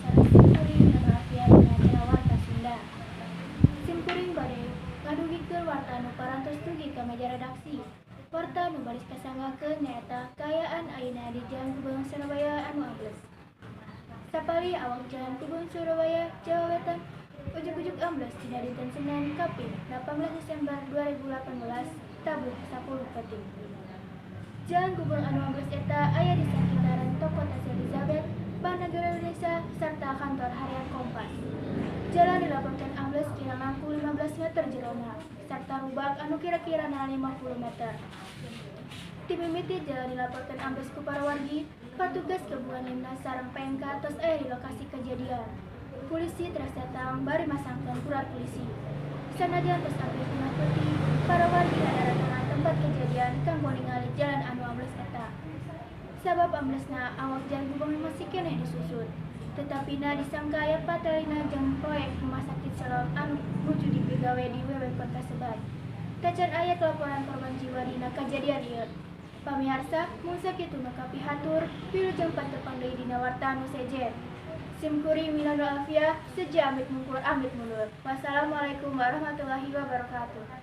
acara simkuring rakyat dengan warta Sunda. Simkuring bade ngadugikeun warta anu parantos dugi ka meja redaksi. Warta nu baris kasanggakeun nyaeta kaayaan ayeuna di Jalan Gubeng Surabaya anu ambles. Sapali awak Jalan Gubeng Surabaya Jawa Wetan ujuk-ujuk ambles dina dinten Senin Kaping 18 Desember 2018 tabuh 10 peting. Jalan Gubeng anu ambles eta aya di sekitaran toko Tas Elizabeth, Banagara Desa, serta kantor harian Kompas. Jalan dilaporkan ambles kira langkung 15 meter jerona, serta rubak anu kira-kirana 50 meter. Tim mimiti jalan dilaporkan ambles ku para wargi, petugas gabungan Limna sareng PMK tos aya di lokasi kejadian. Polisi terus datang bari masangkeun surat polisi. Sanajan tos abdi tengah peuting, para wargi daerah tempat kejadian kanggo ningali jalan anu ambles eta. Sabab amblesna awak Jalan Gubeng masih keneh disusut. Tetapina disangka aya patelina jeung proyek rumah sakit Selong anu nuju dipigawe di wewengkon kasebat. Tacan aya laporan korban jiwa dina kajadian ieu. Pamirsa, mun sakitu maka pihatur wilujeng pantepang deui dina warta anu sejen. Simkuring minal afiah, seja amit mungkur amit mundur. Wassalamualaikum warahmatullahi wabarakatuh.